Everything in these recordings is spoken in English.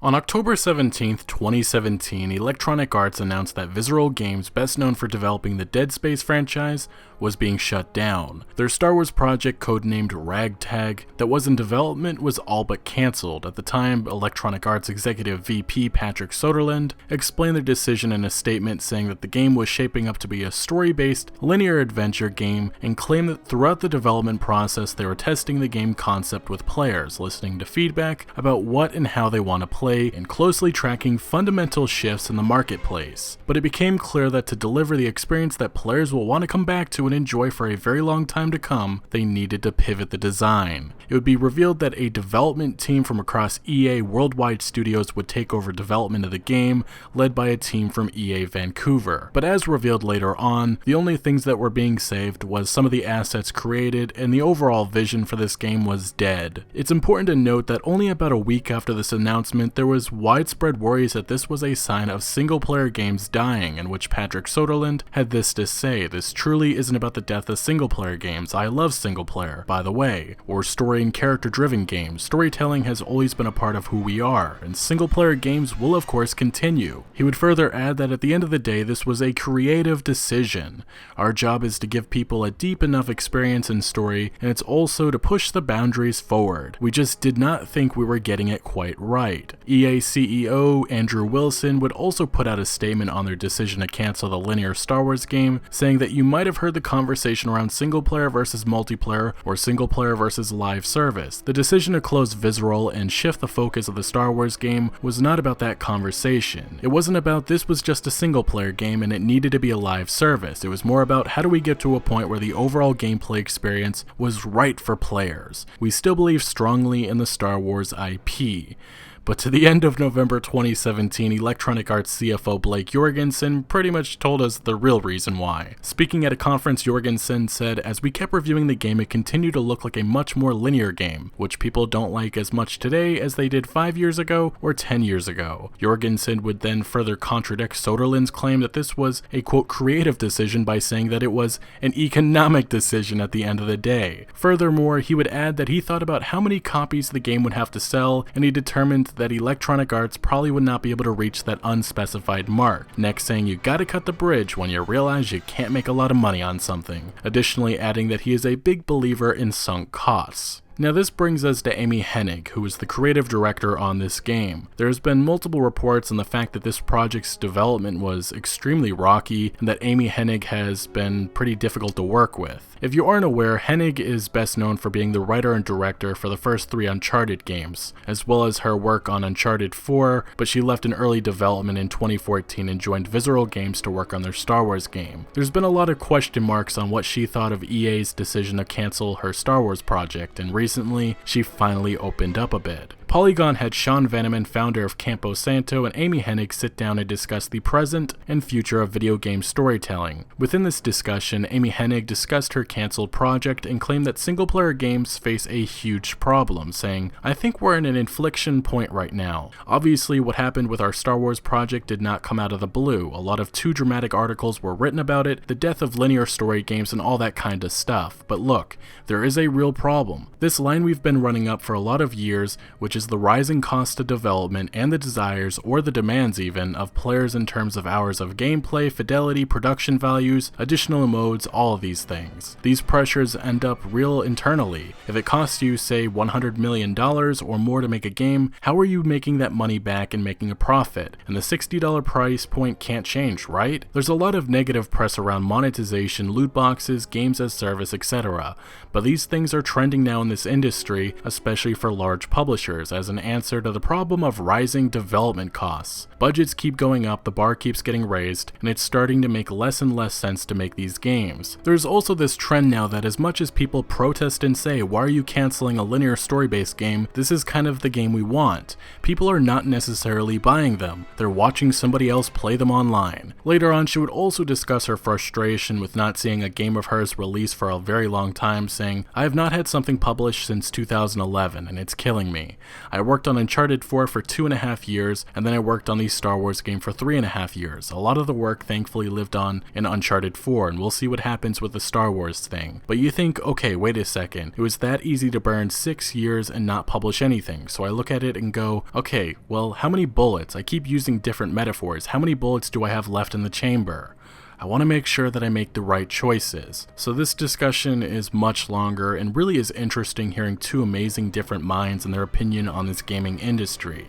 On October 17, 2017, Electronic Arts announced that Visceral Games, best known for developing the Dead Space franchise, was being shut down. Their Star Wars project, codenamed Ragtag, that was in development was all but cancelled. At the time, Electronic Arts Executive VP Patrick Soderlund explained their decision in a statement saying that the game was shaping up to be a story-based, linear adventure game, and claimed that throughout the development process they were testing the game concept with players, listening to feedback about what and how they want to play, and closely tracking fundamental shifts in the marketplace. But it became clear that to deliver the experience that players will want to come back to and enjoy for a very long time to come, they needed to pivot the design. It would be revealed that a development team from across EA Worldwide Studios would take over development of the game, led by a team from EA Vancouver. But as revealed later on, the only things that were being saved was some of the assets created, and the overall vision for this game was dead. It's important to note that only about a week after this announcement, there was widespread worries that this was a sign of single-player games dying, in which Patrick Soderlund had this to say: "This truly isn't about the death of single-player games. I love single-player, by the way," or story and character-driven games. "Storytelling has always been a part of who we are, and single-player games will of course continue." He would further add that at the end of the day, this was a creative decision. "Our job is to give people a deep enough experience in story, and it's also to push the boundaries forward. We just did not think we were getting it quite right." EA CEO Andrew Wilson would also put out a statement on their decision to cancel the linear Star Wars game, saying that you might have heard the conversation around single-player versus multiplayer or single-player versus live service. The decision to close Visceral and shift the focus of the Star Wars game was not about that conversation. It wasn't about this was just a single-player game and it needed to be a live service. It was more about how do we get to a point where the overall gameplay experience was right for players. We still believe strongly in the Star Wars IP. But to the end of November 2017, Electronic Arts CFO Blake Jorgensen pretty much told us the real reason why. Speaking at a conference, Jorgensen said, "As we kept reviewing the game, it continued to look like a much more linear game, which people don't like as much today as they did 5 years ago or 10 years ago." Jorgensen would then further contradict Soderlund's claim that this was a quote creative decision by saying that it was an economic decision at the end of the day. Furthermore, he would add that he thought about how many copies the game would have to sell, and he determined that Electronic Arts probably would not be able to reach that unspecified mark. Next, saying you gotta cut the bridge when you realize you can't make a lot of money on something. Additionally, adding that he is a big believer in sunk costs. Now this brings us to Amy Hennig, who is the creative director on this game. There has been multiple reports on the fact that this project's development was extremely rocky and that Amy Hennig has been pretty difficult to work with. If you aren't aware, Hennig is best known for being the writer and director for the first 3 Uncharted games, as well as her work on Uncharted 4, but she left in early development in 2014 and joined Visceral Games to work on their Star Wars game. There's been a lot of question marks on what she thought of EA's decision to cancel her Star Wars project, and recently, she finally opened up a bit. Polygon had Sean Vanneman, founder of Campo Santo, and Amy Hennig sit down and discuss the present and future of video game storytelling. Within this discussion, Amy Hennig discussed her canceled project and claimed that single-player games face a huge problem, saying, "I think we're in an inflection point right now. Obviously, what happened with our Star Wars project did not come out of the blue. A lot of too dramatic articles were written about it, the death of linear story games and all that kind of stuff. But look, there is a real problem. This line we've been running up for a lot of years, which is the rising cost of development and the desires, or the demands even, of players in terms of hours of gameplay, fidelity, production values, additional modes, all of these things. These pressures end up real internally. If it costs you, say, $100 million or more to make a game, how are you making that money back and making a profit? And the $60 price point can't change, right?" There's a lot of negative press around monetization, loot boxes, games as service, etc. But these things are trending now in this industry, especially for large publishers, as an answer to the problem of rising development costs. Budgets keep going up, the bar keeps getting raised, and it's starting to make less and less sense to make these games. There's also this trend now that as much as people protest and say, "Why are you canceling a linear story-based game? This is kind of the game we want," people are not necessarily buying them. They're watching somebody else play them online. Later on, she would also discuss her frustration with not seeing a game of hers released for a very long time, saying, "I have not had something published since 2011, and it's killing me. I worked on Uncharted 4 for 2.5 years, and then I worked on the Star Wars game for 3.5 years. A lot of the work thankfully lived on in Uncharted 4, and we'll see what happens with the Star Wars thing. But you think, okay, wait a second, it was that easy to burn 6 years and not publish anything. So I look at it and go, okay, well, how many bullets? I keep using different metaphors. How many bullets do I have left in the chamber? I want to make sure that I make the right choices. So this discussion is much longer and really is interesting hearing two amazing different minds and their opinion on this gaming industry.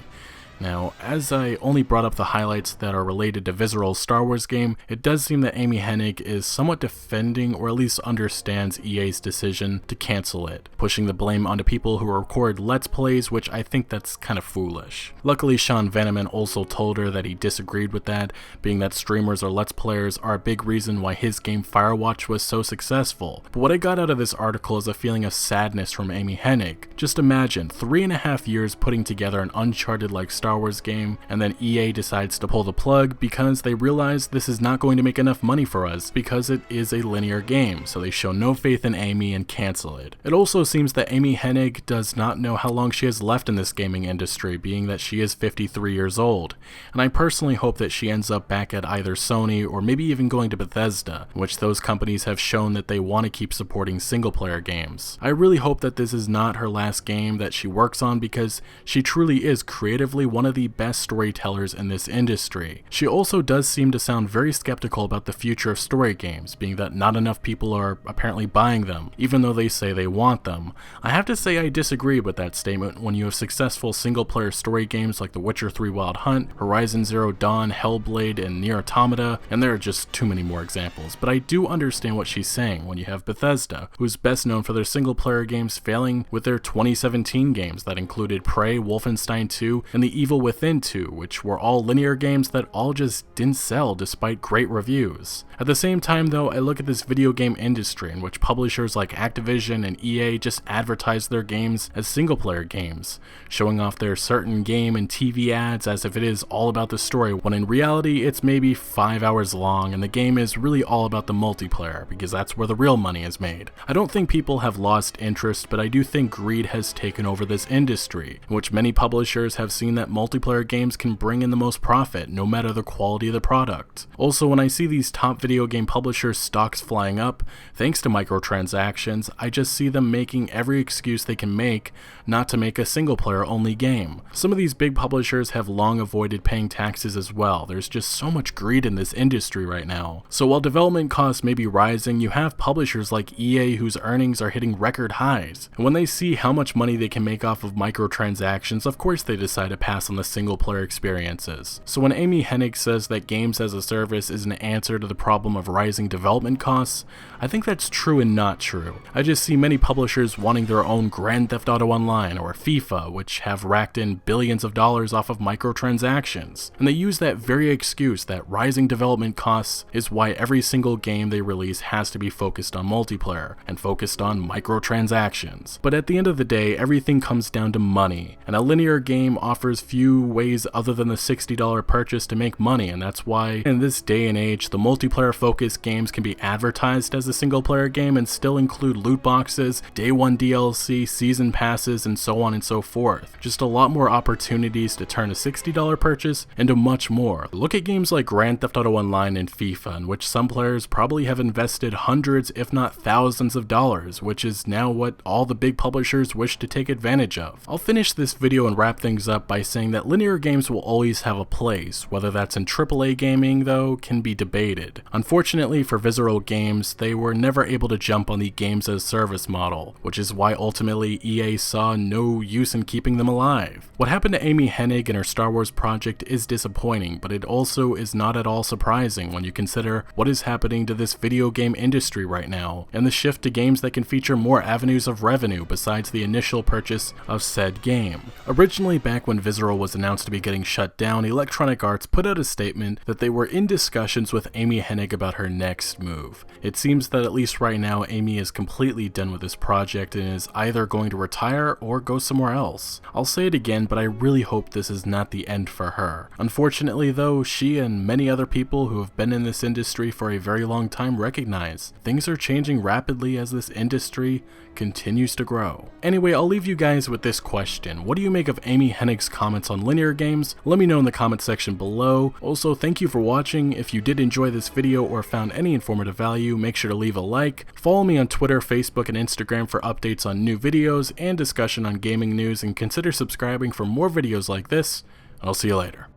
Now, as I only brought up the highlights that are related to Visceral's Star Wars game, it does seem that Amy Hennig is somewhat defending or at least understands EA's decision to cancel it, pushing the blame onto people who record Let's Plays, which I think that's kind of foolish. Luckily, Sean Vanneman also told her that he disagreed with that, being that streamers or Let's Players are a big reason why his game Firewatch was so successful. But what I got out of this article is a feeling of sadness from Amy Hennig. Just imagine 3.5 years putting together an Uncharted-like Star Wars game, and then EA decides to pull the plug because they realize this is not going to make enough money for us because it is a linear game, so they show no faith in Amy and cancel it. It also seems that Amy Hennig does not know how long she has left in this gaming industry, being that she is 53 years old, and I personally hope that she ends up back at either Sony or maybe even going to Bethesda, in which those companies have shown that they want to keep supporting single-player games. I really hope that this is not her last game that she works on because she truly is creatively one of the best storytellers in this industry. She also does seem to sound very skeptical about the future of story games, being that not enough people are apparently buying them, even though they say they want them. I have to say I disagree with that statement when you have successful single-player story games like The Witcher 3 Wild Hunt, Horizon Zero Dawn, Hellblade, and Nier Automata, and there are just too many more examples, but I do understand what she's saying when you have Bethesda, who's best known for their single-player games failing with their 2017 games that included Prey, Wolfenstein 2, and The Evil Within 2, which were all linear games that all just didn't sell despite great reviews. At the same time though, I look at this video game industry in which publishers like Activision and EA just advertise their games as single-player games, showing off their certain game and TV ads as if it is all about the story, when in reality it's maybe 5 hours long and the game is really all about the multiplayer, because that's where the real money is made. I don't think people have lost interest, but I do think greed has taken over this industry, in which many publishers have seen that multiplayer games can bring in the most profit, no matter the quality of the product. Also, when I see these top video game publishers' stocks flying up, thanks to microtransactions, I just see them making every excuse they can make not to make a single-player only game. Some of these big publishers have long avoided paying taxes as well. There's just so much greed in this industry right now. So while development costs may be rising, you have publishers like EA whose earnings are hitting record highs. And when they see how much money they can make off of microtransactions, of course they decide to pass on the single-player experiences. So when Amy Hennig says that games as a service is an answer to the problem of rising development costs, I think that's true and not true. I just see many publishers wanting their own Grand Theft Auto Online or FIFA, which have racked in billions of dollars off of microtransactions. And they use that very excuse that rising development costs is why every single game they release has to be focused on multiplayer and focused on microtransactions. But at the end of the day, everything comes down to money, and a linear game offers few ways other than the $60 purchase to make money, and that's why in this day and age, the multiplayer focused games can be advertised as a single player game and still include loot boxes, day one DLC, season passes, and so on and so forth. Just a lot more opportunities to turn a $60 purchase into much more. Look at games like Grand Theft Auto Online and FIFA, in which some players probably have invested hundreds if not thousands of dollars, which is now what all the big publishers wish to take advantage of. I'll finish this video and wrap things up by saying that linear games will always have a place. Whether that's in AAA gaming though can be debated. Unfortunately for Visceral Games, they were never able to jump on the games as service model, which is why ultimately EA saw no use in keeping them alive. What happened to Amy Hennig and her Star Wars project is disappointing, but it also is not at all surprising when you consider what is happening to this video game industry right now, and the shift to games that can feature more avenues of revenue besides the initial purchase of said game. Originally, back when Visceral Visceral was announced to be getting shut down, Electronic Arts put out a statement that they were in discussions with Amy Hennig about her next move. It seems that at least right now, Amy is completely done with this project and is either going to retire or go somewhere else. I'll say it again, but I really hope this is not the end for her. Unfortunately though, she and many other people who have been in this industry for a very long time recognize things are changing rapidly as this industry continues to grow. Anyway, I'll leave you guys with this question. What do you make of Amy Hennig's comments on linear games? Let me know in the comment section below. Also, thank you for watching. If you did enjoy this video or found any informative value, make sure to leave a like. Follow me on Twitter, Facebook, and Instagram for updates on new videos and discussion on gaming news, and consider subscribing for more videos like this. I'll see you later.